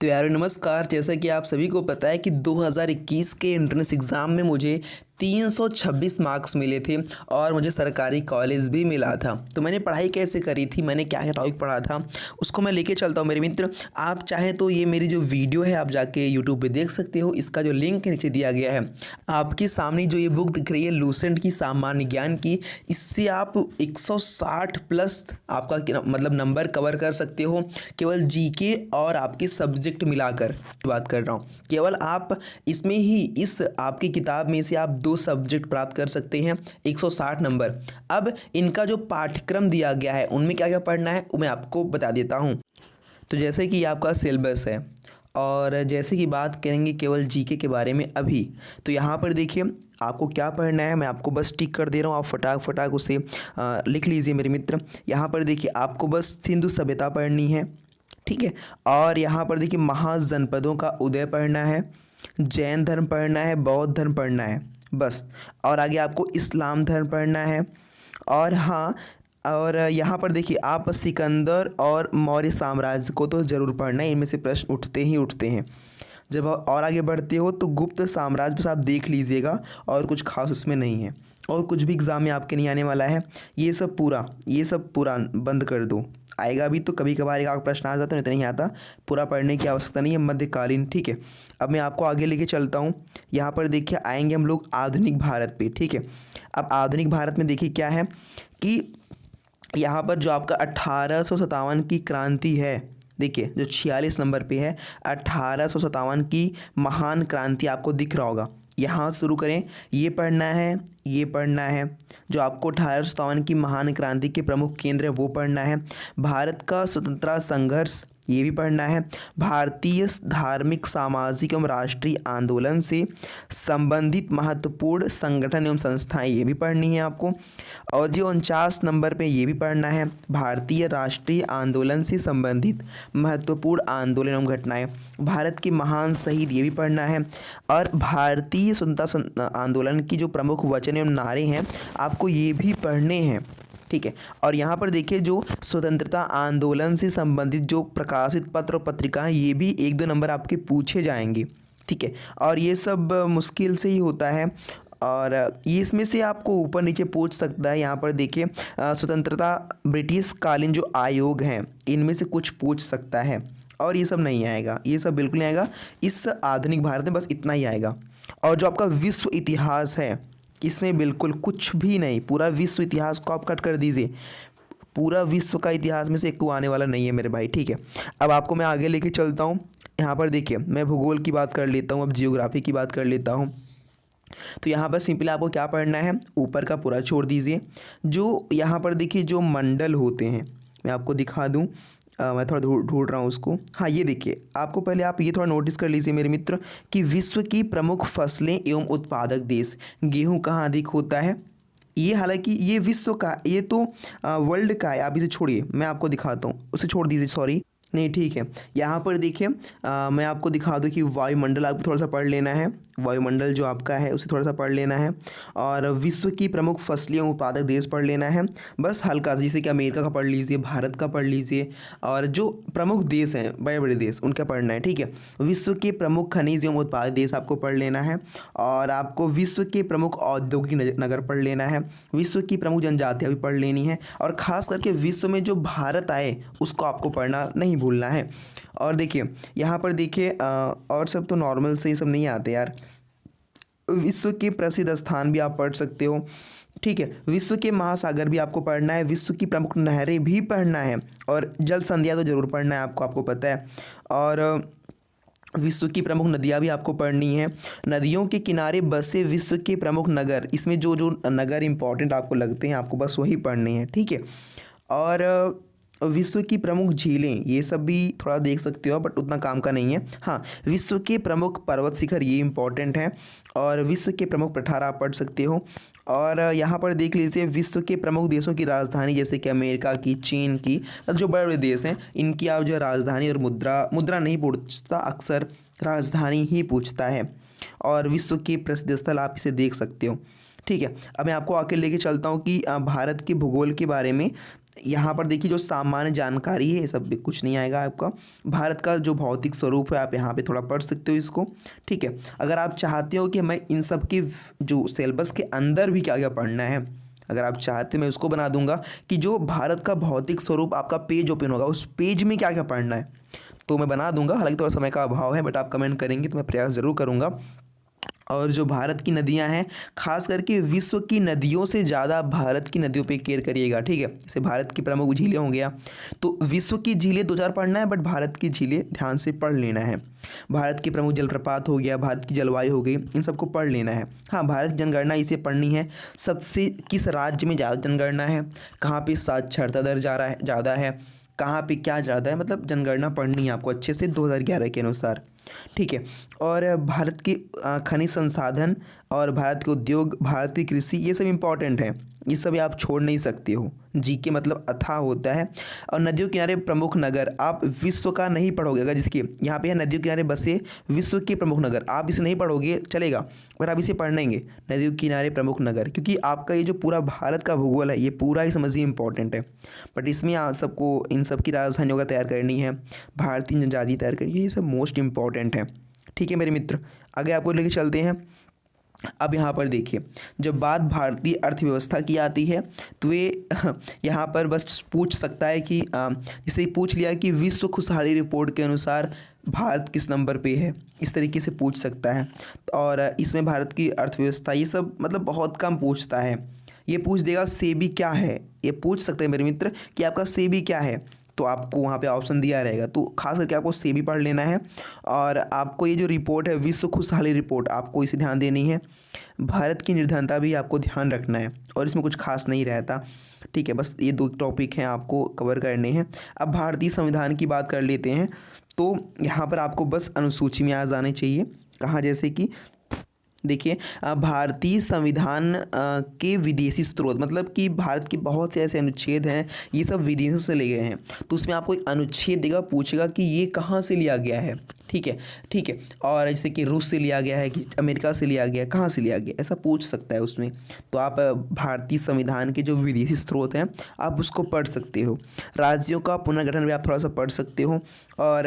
तो यार नमस्कार। जैसा कि आप सभी को पता है कि 2021 के एंट्रेंस एग्ज़ाम में मुझे 326 मार्क्स मिले थे और मुझे सरकारी कॉलेज भी मिला था। तो मैंने पढ़ाई कैसे करी थी, मैंने क्या क्या टॉपिक पढ़ा था, उसको मैं लेके चलता हूँ मेरे मित्र। आप चाहें तो ये मेरी जो वीडियो है आप जाके यूट्यूब पे देख सकते हो, इसका जो लिंक नीचे दिया गया है। आपके सामने जो ये बुक दिख रही है लूसेंट की सामान्य ज्ञान की, इससे आप 160 प्लस आपका मतलब नंबर कवर कर सकते हो, केवल जीके और आपके सब्जेक्ट मिलाकर बात कर रहा हूँ। केवल आप इसमें ही इस आपकी किताब में से आप 2 सब्जेक्ट प्राप्त कर सकते हैं, 160 नंबर। अब इनका जो पाठ्यक्रम दिया गया है उनमें क्या क्या पढ़ना है वो मैं आपको बता देता हूँ। तो जैसे कि आपका सिलेबस है और जैसे कि बात करेंगे केवल जीके के बारे में अभी, तो यहाँ पर देखिए आपको क्या पढ़ना है, मैं आपको बस टिक कर दे रहा हूँ, आप फटाक उसे लिख लीजिए मेरे मित्र। यहाँ पर देखिए आपको बस सिंधु सभ्यता पढ़नी है, ठीक है। और यहाँ पर देखिए महाजनपदों का उदय पढ़ना है, जैन धर्म पढ़ना है, बौद्ध धर्म पढ़ना है बस। और आगे आपको इस्लाम धर्म पढ़ना है। और हाँ, और यहाँ पर देखिए आप सिकंदर और मौर्य साम्राज्य को तो ज़रूर पढ़ना है, इनमें से प्रश्न उठते ही उठते हैं। जब और आगे बढ़ते हो तो गुप्त साम्राज्य बस आप देख लीजिएगा और कुछ खास उसमें नहीं है, और कुछ भी एग्ज़ाम में आपके नहीं आने वाला है। ये सब पूरा बंद कर दो, आएगा भी तो कभी कभार एक आध प्रश्न आ जाता है, नहीं तो नहीं आता। पूरा पढ़ने की आवश्यकता नहीं है, मध्यकालीन, ठीक है। अब मैं आपको आगे लेके चलता हूँ। यहाँ पर देखिए आएंगे हम लोग आधुनिक भारत पे, ठीक है। अब आधुनिक भारत में देखिए क्या है कि यहाँ पर जो आपका 1857 की क्रांति है, देखिए जो 46 नंबर पे है, 1857 की महान क्रांति आपको दिख रहा होगा। यहाँ शुरू करें, ये पढ़ना है, ये पढ़ना है। जो आपको 1857 की महान क्रांति के प्रमुख केंद्र है वो पढ़ना है। भारत का स्वतंत्रता संघर्ष ये भी पढ़ना है। भारतीय धार्मिक सामाजिक एवं राष्ट्रीय आंदोलन से संबंधित महत्वपूर्ण संगठन एवं संस्थाएं ये भी पढ़नी है आपको। और जो 49 नंबर पे ये भी पढ़ना है, भारतीय राष्ट्रीय आंदोलन से संबंधित महत्वपूर्ण आंदोलन एवं घटनाएं, भारत के महान शहीद ये भी पढ़ना है। और भारतीय स्वतंत्रता आंदोलन की जो प्रमुख वचन एवं नारे हैं आपको ये भी पढ़ने हैं, ठीक है। और यहाँ पर देखिए जो स्वतंत्रता आंदोलन से संबंधित जो प्रकाशित पत्र और पत्रिकाएं ये भी 1-2 नंबर आपके पूछे जाएंगे, ठीक है। और ये सब मुश्किल से ही होता है, और ये इसमें से आपको ऊपर नीचे पूछ सकता है। यहाँ पर देखिए स्वतंत्रता ब्रिटिश कालीन जो आयोग हैं इनमें से कुछ पूछ सकता है, और ये सब नहीं आएगा, ये सब बिल्कुल नहीं आएगा इस आधुनिक भारत में, बस इतना ही आएगा। और जो आपका विश्व इतिहास है इसमें बिल्कुल कुछ भी नहीं, पूरा विश्व इतिहास को आप कट कर दीजिए, पूरा विश्व का इतिहास में से एक को आने वाला नहीं है मेरे भाई, ठीक है। अब आपको मैं आगे लेके चलता हूँ। यहाँ पर देखिए मैं भूगोल की बात कर लेता हूँ, अब जियोग्राफी की बात कर लेता हूँ। तो यहाँ पर सिंपली आपको क्या पढ़ना है, ऊपर का पूरा छोड़ दीजिए। जो यहाँ पर देखिए जो मंडल होते हैं मैं आपको दिखा दूँ, मैं थोड़ा ढूंढ रहा हूँ उसको। हाँ ये देखिए, आपको पहले आप ये थोड़ा नोटिस कर लीजिए मेरे मित्र कि विश्व की प्रमुख फसलें एवं उत्पादक देश, गेहूं कहाँ अधिक होता है। ये हालांकि ये विश्व का, ये तो वर्ल्ड का है, आप इसे छोड़िए, मैं आपको दिखाता हूँ, उसे छोड़ दीजिए, सॉरी नहीं, ठीक है। यहाँ पर देखिए मैं आपको दिखा दूँ कि वायुमंडल आपको थोड़ा सा पढ़ लेना है, वायुमंडल जो आपका है उसे थोड़ा सा पढ़ लेना है। और विश्व की प्रमुख फसलें उत्पादक देश पढ़ लेना है, बस हल्का, जैसे कि अमेरिका का पढ़ लीजिए, भारत का पढ़ लीजिए, और जो प्रमुख देश हैं बड़े बड़े देश उनका पढ़ना है, ठीक है। विश्व के प्रमुख खनिज एवं उत्पादक देश आपको पढ़ लेना है। और आपको विश्व के प्रमुख औद्योगिक नगर पढ़ लेना है, विश्व की प्रमुख जनजातियाँ भी पढ़ लेनी है, और ख़ास करके विश्व में जो भारत आए उसको आपको पढ़ना नहीं भूलना है। और देखिए यहाँ पर देखिए और सब तो नॉर्मल से ही सब नहीं आते यार, विश्व के प्रसिद्ध स्थान भी आप पढ़ सकते हो, ठीक है। विश्व के महासागर भी आपको पढ़ना है, विश्व की प्रमुख नहरें भी पढ़ना है, और जल संधियाँ तो जरूर पढ़ना है आपको पता है। और विश्व की प्रमुख नदियाँ भी आपको पढ़नी है, नदियों के किनारे बसे विश्व के प्रमुख नगर, इसमें जो जो नगर इंपॉर्टेंट आपको लगते हैं आपको बस वही पढ़ने हैं, ठीक है। और विश्व की प्रमुख झीलें ये सब भी थोड़ा देख सकते हो, बट उतना काम का नहीं है। हाँ, विश्व के प्रमुख पर्वत शिखर ये इंपॉर्टेंट है, और विश्व के प्रमुख पठार आप पढ़ सकते हो। और यहाँ पर देख लीजिए विश्व के प्रमुख देशों की राजधानी, जैसे कि अमेरिका की, चीन की, जो बड़े बड़े देश हैं इनकी आप जो राजधानी और मुद्रा नहीं पूछता, अक्सर राजधानी ही पूछता है। और विश्व के प्रसिद्ध स्थल आप इसे देख सकते हो, ठीक है। अब मैं आपको आके लेके चलता हूँ कि भारत के भूगोल के बारे में। यहाँ पर देखिए जो सामान्य जानकारी है ये सब भी कुछ नहीं आएगा आपका। भारत का जो भौतिक स्वरूप है आप यहाँ पे थोड़ा पढ़ सकते हो इसको, ठीक है। अगर आप चाहते हो कि हमें इन सब के जो सिलेबस के अंदर भी क्या क्या पढ़ना है, अगर आप चाहते मैं उसको बना दूंगा कि जो भारत का भौतिक स्वरूप आपका पेज ओपन होगा उस पेज में क्या क्या पढ़ना है, तो मैं बना दूंगा। हालांकि थोड़ा समय का अभाव है, बट आप कमेंट करेंगे तो मैं प्रयास ज़रूर करूँगा। और जो भारत की नदियां हैं, खास करके विश्व की नदियों से ज़्यादा भारत की नदियों पे केयर करिएगा, ठीक है। जैसे भारत की प्रमुख झीलें हो गया, तो विश्व की झीलें दो चार पढ़ना है, बट भारत की झीलें ध्यान से पढ़ लेना है। भारत के प्रमुख जलप्रपात हो गया, भारत की जलवायु हो गई, इन सबको पढ़ लेना है। हाँ, भारत की जनगणना इसे पढ़नी है, सबसे किस राज्य में ज़्यादा जनगणना है, कहाँ पर साक्षरता दर ज़्यादा है, कहाँ पे क्या ज़्यादा है, मतलब जनगणना पढ़नी है आपको अच्छे से 2011 के अनुसार, ठीक है। और भारत की खनिज संसाधन और भारत के उद्योग, भारत की कृषि, ये सब इम्पॉर्टेंट है, ये सब आप छोड़ नहीं सकते हो। जीके मतलब अथाह होता है। और नदियों के किनारे प्रमुख नगर, आप विश्व का नहीं पढ़ोगे, अगर जिसके यहाँ पे है नदियों के किनारे बसे विश्व के प्रमुख नगर, आप इसे नहीं पढ़ोगे चलेगा, पर आप इसे पढ़ेंगे नदियों के किनारे प्रमुख नगर, क्योंकि आपका ये जो पूरा भारत का भूगोल है ये पूरा ही समझिए इंपॉर्टेंट है। बट इसमें आप सबको इन सब की राजधानियों का तैयार करनी है, भारतीय जनजाति तैयार करनी है, ये सब मोस्ट इंपॉर्टेंट है, ठीक है मेरे मित्र। आगे आपको लेके चलते हैं। अब यहाँ पर देखिए, जब बात भारतीय अर्थव्यवस्था की आती है तो ये यहाँ पर बस पूछ सकता है कि जैसे पूछ लिया कि विश्व खुशहाली रिपोर्ट के अनुसार भारत किस नंबर पे है, इस तरीके से पूछ सकता है। और इसमें भारत की अर्थव्यवस्था ये सब मतलब बहुत कम पूछता है। ये पूछ देगा सेबी क्या है, ये पूछ सकते हैं मेरे मित्र कि आपका सेबी क्या है, तो आपको वहाँ पे ऑप्शन दिया रहेगा, तो खास करके आपको सेबी पढ़ लेना है। और आपको ये जो रिपोर्ट है विश्व खुशहाली रिपोर्ट, आपको इसे ध्यान देनी है। भारत की निर्धनता भी आपको ध्यान रखना है, और इसमें कुछ खास नहीं रहता, ठीक है। बस ये दो टॉपिक हैं आपको कवर करने हैं। अब भारतीय संविधान की बात कर लेते हैं, तो यहाँ पर आपको बस अनुसूची में आ जाने चाहिए। कहाँ, जैसे कि देखिए भारतीय संविधान के विदेशी स्रोत, मतलब कि भारत के बहुत से ऐसे अनुच्छेद हैं ये सब विदेशों से लिए गए हैं, तो उसमें आपको एक अनुच्छेद देगा, पूछेगा कि ये कहाँ से लिया गया है, ठीक है, ठीक है। और जैसे कि रूस से लिया गया है कि अमेरिका से लिया गया, कहाँ से लिया गया, ऐसा पूछ सकता है उसमें। तो आप भारतीय संविधान के जो विदेशी स्रोत हैं आप उसको पढ़ सकते हो। राज्यों का पुनर्गठन भी आप थोड़ा सा पढ़ सकते हो। और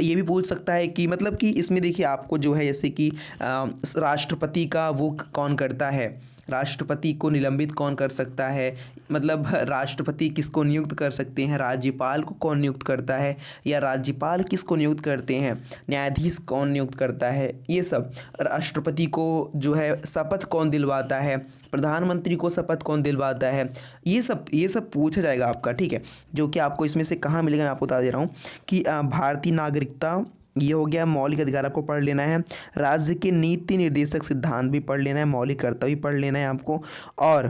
ये भी पूछ सकता है कि मतलब कि इसमें देखिए आपको जो है जैसे कि राष्ट्रपति का वो कौन करता है, राष्ट्रपति को निलंबित कौन कर सकता है, मतलब राष्ट्रपति किसको नियुक्त कर सकते हैं, राज्यपाल को कौन नियुक्त करता है, या राज्यपाल किसको नियुक्त करते हैं, न्यायाधीश कौन नियुक्त करता है, ये सब। राष्ट्रपति को जो है शपथ कौन दिलवाता है, प्रधानमंत्री को शपथ कौन दिलवाता है, ये सब पूछा जाएगा आपका, ठीक है। जो कि आपको इसमें से कहाँ मिलेगा मैं आपको बता दे रहा हूँ कि भारतीय नागरिकता, ये हो गया, मौलिक अधिकार आपको पढ़ लेना है, राज्य के नीति निर्देशक सिद्धांत भी पढ़ लेना है, मौलिक कर्तव्य भी पढ़ लेना है आपको। और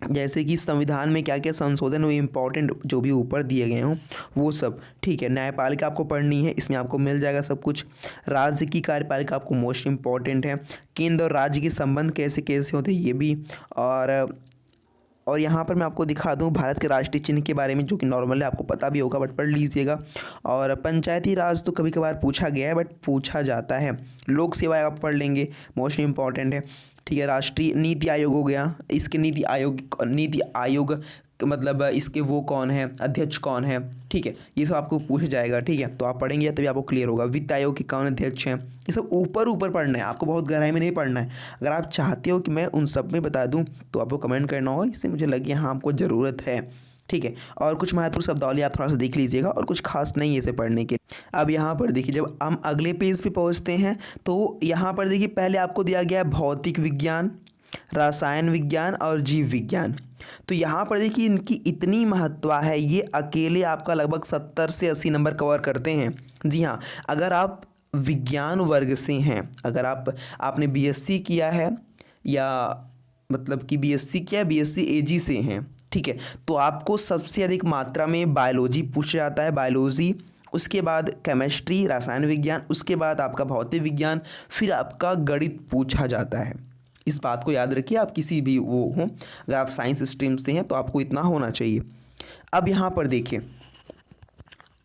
जैसे कि संविधान में क्या क्या संशोधन हुए इंपॉर्टेंट जो भी ऊपर दिए गए हों वो सब, ठीक है। न्यायपालिका आपको पढ़नी है, इसमें आपको मिल जाएगा सब कुछ। राज्य की कार्यपालिका आपको मोस्ट इंपॉर्टेंट है। केंद्र और राज्य के संबंध कैसे कैसे होते हैं ये भी। और यहाँ पर मैं आपको दिखा दूँ भारत के राष्ट्रीय चिन्ह के बारे में, जो कि नॉर्मली आपको पता भी होगा बट पढ़ लीजिएगा। और पंचायती राज तो कभी कभार पूछा गया है बट पूछा जाता है। लोक सेवा आप पढ़ लेंगे, मोस्ट इम्पॉर्टेंट है, ठीक है। राष्ट्रीय नीति आयोग हो गया, इसके नीति आयोग मतलब इसके वो कौन है, अध्यक्ष कौन है, ठीक है, ये सब आपको पूछा जाएगा, ठीक है। तो आप पढ़ेंगे तभी आपको क्लियर होगा। वित्त आयोग के कौन अध्यक्ष हैं, ये सब ऊपर पढ़ना है आपको, बहुत गहराई में नहीं पढ़ना है। अगर आप चाहते हो कि मैं उन सब में बता दूं तो आपको कमेंट करना होगा, इससे मुझे लगे हाँ आपको ज़रूरत है, ठीक है। और कुछ महत्वपूर्ण शब्दावली आप थोड़ा सा देख लीजिएगा, और कुछ खास नहीं है इसे पढ़ने के। अब यहाँ पर देखिए जब हम अगले पेज पे पहुँचते हैं तो यहाँ पर देखिए पहले आपको दिया गया है भौतिक विज्ञान, रसायन विज्ञान और जीव विज्ञान। तो यहाँ पर देखिए इनकी इतनी महत्ता है, ये अकेले आपका लगभग 70 से 80 नंबर कवर करते हैं। जी हाँ, अगर आप विज्ञान वर्ग से हैं, अगर आपने बीएससी किया है, या मतलब कि बीएससी किया, बीएससी एजी से हैं, ठीक है, तो आपको सबसे अधिक मात्रा में बायोलॉजी पूछा जाता है, बायोलॉजी, उसके बाद केमिस्ट्री, रसायन विज्ञान, उसके बाद आपका भौतिक विज्ञान, फिर आपका गणित पूछा जाता है। इस बात को याद रखिए, आप किसी भी वो हों, अगर आप साइंस स्ट्रीम से हैं तो आपको इतना होना चाहिए। अब यहाँ पर देखिए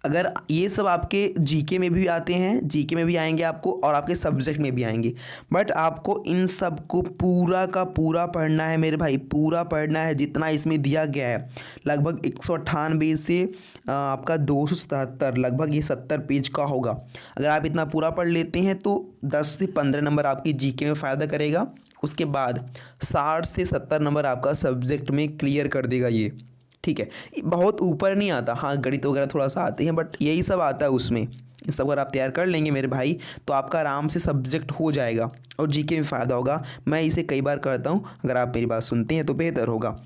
अगर ये सब आपके जीके में भी आते हैं, जीके में भी आएंगे आपको और आपके सब्जेक्ट में भी आएंगे, बट आपको इन सब को पूरा का पूरा पढ़ना है मेरे भाई, पूरा पढ़ना है जितना इसमें दिया गया है। लगभग 198 से आपका 277, लगभग ये 70 पेज का होगा। अगर आप इतना पूरा पढ़ लेते हैं तो 10 से 15 नंबर आपकी जीके में फ़ायदा करेगा। उसके बाद 60 से 70 नंबर आपका सब्जेक्ट में क्लियर कर देगा ये, ठीक है। बहुत ऊपर नहीं आता, हाँ गणित वगैरह थोड़ा सा आते हैं, बट यही सब आता है उसमें। इन सब अगर आप तैयार कर लेंगे मेरे भाई तो आपका आराम से सब्जेक्ट हो जाएगा और जीके में फ़ायदा होगा। मैं इसे कई बार करता हूँ, अगर आप मेरी बात सुनते हैं तो बेहतर होगा।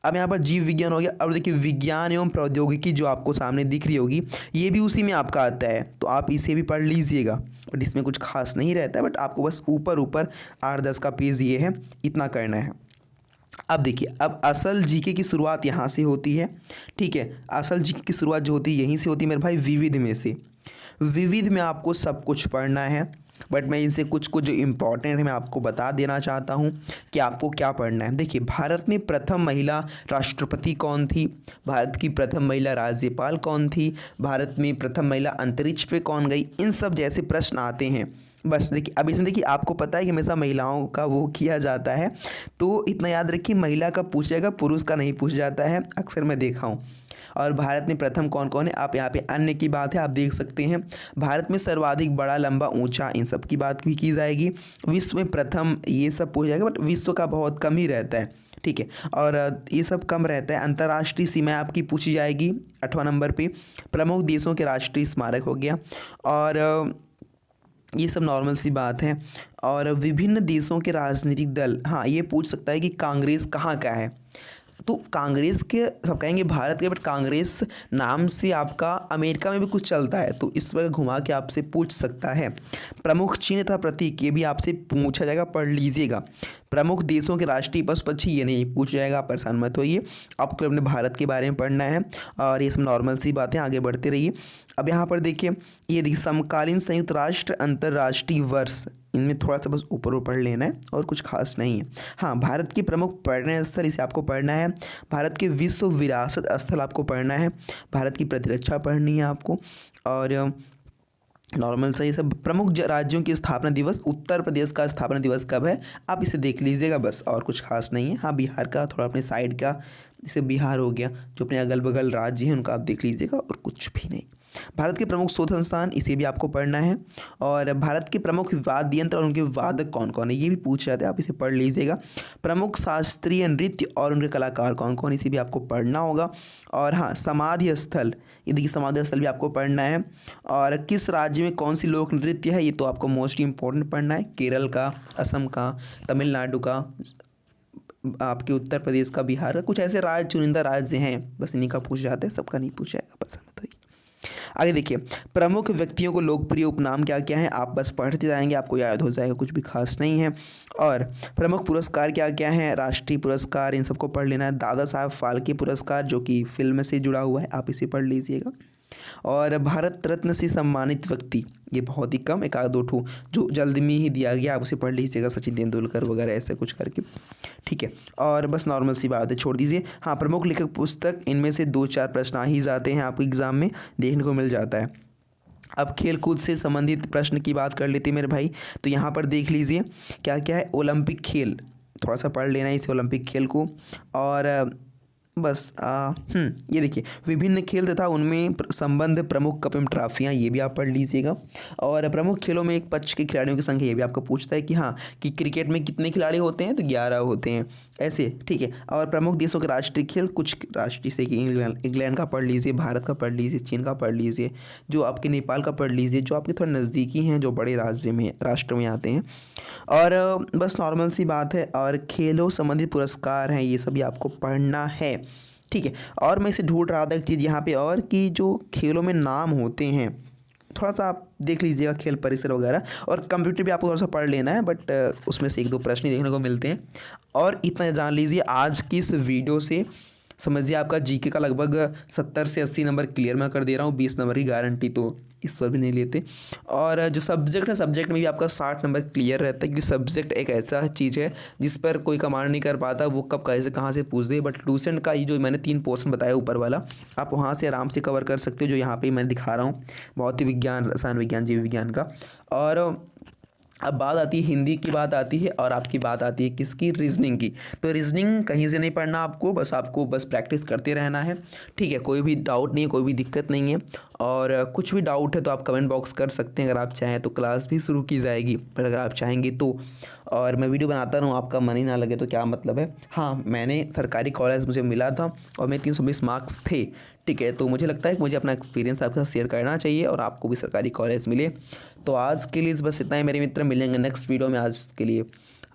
अब यहाँ पर जीव विज्ञान हो गया। अब देखिए विज्ञान एवं प्रौद्योगिकी जो आपको सामने दिख रही होगी, ये भी उसी में आपका आता है, तो आप इसे भी पढ़ लीजिएगा। बट इसमें कुछ खास नहीं रहता है, बट आपको बस ऊपर ऊपर 8-10 का पेज ये है, इतना करना है। अब देखिए, अब असल जीके की शुरुआत यहाँ से होती है, ठीक है। असल जीके की शुरुआत जो होती है यहीं से होती है मेरे भाई, विविध में से। विविध में आपको सब कुछ पढ़ना है, बट मैं इनसे कुछ कुछ जो इम्पोर्टेंट है मैं आपको बता देना चाहता हूँ कि आपको क्या पढ़ना है। देखिए, भारत में प्रथम महिला राष्ट्रपति कौन थी, भारत की प्रथम महिला राज्यपाल कौन थी, भारत में प्रथम महिला अंतरिक्ष पे कौन गई, इन सब जैसे प्रश्न आते हैं। बस देखिए, अब इसमें देखिए आपको पता है कि हमेशा महिलाओं का वो किया जाता है, तो इतना याद रखिए महिला का पूछ जाएगा, पुरुष का नहीं पूछ जाता है, अक्सर मैं देखा हूँ। और भारत में प्रथम कौन कौन है, आप यहाँ पे अन्य की बात है आप देख सकते हैं। भारत में सर्वाधिक बड़ा, लंबा, ऊंचा, इन सब की बात भी की जाएगी। विश्व में प्रथम, ये सब पूछ जाएगा, बट विश्व का बहुत कम ही रहता है, ठीक है, और ये सब कम रहता है। अंतर्राष्ट्रीय सीमा आपकी पूछी जाएगी 8वां नंबर पे। प्रमुख देशों के राष्ट्रीय स्मारक हो गया, और ये सब नॉर्मल सी बात है। और विभिन्न देशों के राजनीतिक दल, हाँ ये पूछ सकता है कि कांग्रेस कहाँ का है, तो कांग्रेस के सब कहेंगे भारत के, बट कांग्रेस नाम से आपका अमेरिका में भी कुछ चलता है, तो इस पर घुमा के आपसे पूछ सकता है। प्रमुख चिन्ह तथा प्रतीक, ये भी आपसे पूछा जाएगा, पढ़ लीजिएगा। प्रमुख देशों के राष्ट्रीय पशु पक्षी, ये नहीं पूछ जाएगा, आप परेशान मत होइए, आपको अपने भारत के बारे में पढ़ना है। और ये सब नॉर्मल सी बातें, आगे बढ़ते रहिए। अब यहाँ पर देखिए, ये देखिए समकालीन संयुक्त राष्ट्र अंतर्राष्ट्रीय वर्ष, इनमें थोड़ा सा बस ऊपर ऊपर लेना है और कुछ खास नहीं है। हाँ, भारत के प्रमुख पर्यटन स्थल, इसे आपको पढ़ना है। भारत के विश्व विरासत स्थल आपको पढ़ना है। भारत की प्रतिरक्षा पढ़नी है आपको। और नॉर्मल सा ये सब। प्रमुख राज्यों की स्थापना दिवस, उत्तर प्रदेश का स्थापना दिवस कब है आप इसे देख लीजिएगा, बस और कुछ खास नहीं है। हाँ, बिहार का थोड़ा अपने साइड का, जैसे बिहार हो गया, जो अपने अगल बगल राज्य हैं उनका आप देख लीजिएगा, और कुछ भी नहीं। भारत के प्रमुख शोध संस्थान, इसे भी आपको पढ़ना है। और भारत के प्रमुख वाद्य यंत्र और उनके वादक कौन कौन है, ये भी पूछ जाते हैं, आप इसे पढ़ लीजिएगा। प्रमुख शास्त्रीय नृत्य और उनके कलाकार कौन कौन, इसे भी आपको पढ़ना होगा। और हाँ, समाधि स्थल, ये देखिए समाधि स्थल भी आपको पढ़ना है। और किस राज्य में कौन सी लोक नृत्य है, ये तो आपको मोस्ट इंपॉर्टेंट पढ़ना है। केरल का, असम का, तमिलनाडु का, आपके उत्तर प्रदेश का, बिहार का, कुछ ऐसे राज्य चुनिंदा राज्य हैं, बस इन्हीं का पूछ जाते हैं, सबका नहीं पूछा जाएगा, पसंद मत होइए। आगे देखिए, प्रमुख व्यक्तियों को लोकप्रिय उपनाम क्या क्या है, आप बस पढ़ते जाएंगे, आपको याद हो जाएगा, कुछ भी खास नहीं है। और प्रमुख पुरस्कार क्या क्या हैं, राष्ट्रीय पुरस्कार, इन सबको पढ़ लेना है। दादा साहब फाल्के पुरस्कार, जो कि फिल्म से जुड़ा हुआ है, आप इसे पढ़ लीजिएगा। और भारत रत्न से सम्मानित व्यक्ति, ये बहुत ही कम, एक आध दो ठो जो जल्द में ही दिया गया, आप उसे पढ़ लीजिएगा, सचिन तेंदुलकर वगैरह ऐसे कुछ करके, ठीक है। और बस नॉर्मल सी बात है, छोड़ दीजिए। हाँ, प्रमुख लेखक पुस्तक, इनमें से 2-4 प्रश्न आ ही जाते हैं, आपको एग्ज़ाम में देखने को मिल जाता है। अब खेल कूद से संबंधित प्रश्न की बात कर लेते हैं मेरे भाई, तो यहाँ पर देख लीजिए क्या क्या है। ओलंपिक खेल, थोड़ा सा पढ़ लेना है इसे, ओलंपिक खेल को। और बस ये देखिए, विभिन्न खेल तथा उनमें संबंध प्रमुख कप एवं ट्रॉफियाँ, ये भी आप पढ़ लीजिएगा। और प्रमुख खेलों में एक पक्ष के खिलाड़ियों की संख्या, ये भी आपको पूछता है कि हाँ, कि क्रिकेट में कितने खिलाड़ी होते हैं, तो 11 होते हैं, ऐसे, ठीक है। और प्रमुख देशों के राष्ट्रीय खेल, कुछ राष्ट्रीय से कि इंग्लैंड का पढ़ लीजिए, भारत का पढ़ लीजिए, चीन का पढ़ लीजिए, जो आपके नेपाल का पढ़ लीजिए, जो आपके थोड़े नज़दीकी हैं, जो बड़े राष्ट्र में आते हैं। और बस नॉर्मल सी बात है। और खेलों संबंधित पुरस्कार हैं, ये सभी आपको पढ़ना है, ठीक है। और मैं इसे ढूंढ रहा था एक चीज़ यहाँ पे, और कि जो खेलों में नाम होते हैं, थोड़ा सा आप देख लीजिएगा, खेल परिसर वगैरह। और कंप्यूटर भी आपको थोड़ा सा पढ़ लेना है, बट उसमें से 1-2 प्रश्न ही देखने को मिलते हैं। और इतना जान लीजिए, आज की इस वीडियो से समझिए आपका जीके का लगभग 70 से 80 नंबर क्लियर मैं कर दे रहा हूँ, 20 नंबर की गारंटी तो इस पर भी नहीं लेते। और जो सब्जेक्ट है, सब्जेक्ट में भी आपका 60 नंबर क्लियर रहता है, क्योंकि सब्जेक्ट एक ऐसा चीज़ है जिस पर कोई कमांड नहीं कर पाता, वो कब कैसे कहाँ से पूछ दे। बट ट्यूशन का ये जो मैंने 3 पोर्शन बताया ऊपर वाला, आप वहाँ से आराम से कवर कर सकते हो, जो यहाँ पे मैं दिखा रहा हूँ, भौतिक विज्ञान, रसायन विज्ञान, जीव विज्ञान का। और अब बात आती है हिंदी की, बात आती है, और आपकी बात आती है किसकी, रीजनिंग की। तो रीजनिंग कहीं से नहीं पढ़ना आपको, आपको बस प्रैक्टिस करते रहना है, ठीक है। कोई भी डाउट नहीं है, कोई भी दिक्कत नहीं है, और कुछ भी डाउट है तो आप कमेंट बॉक्स कर सकते हैं। अगर आप चाहें तो क्लास भी शुरू की जाएगी, पर अगर आप चाहेंगे तो। और मैं वीडियो बनाता रहूँ, आपका मन ही ना लगे तो क्या मतलब है। हाँ, मैंने सरकारी कॉलेज मुझे मिला था और मेरे 320 मार्क्स थे, ठीक है। तो मुझे लगता है कि मुझे अपना एक्सपीरियंस आपके साथ शेयर करना चाहिए, और आपको भी सरकारी कॉलेज मिले। तो आज के लिए बस इतना ही मेरे मित्र, मिलेंगे नेक्स्ट वीडियो में। आज के लिए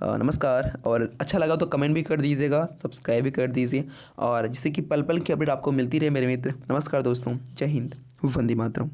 नमस्कार। और अच्छा लगा तो कमेंट भी कर दीजिएगा, सब्सक्राइब भी कर दीजिए, और जिससे कि पल पल की अपडेट आपको मिलती रहे मेरे मित्र। नमस्कार दोस्तों, जय हिंद, वंदे मातरम।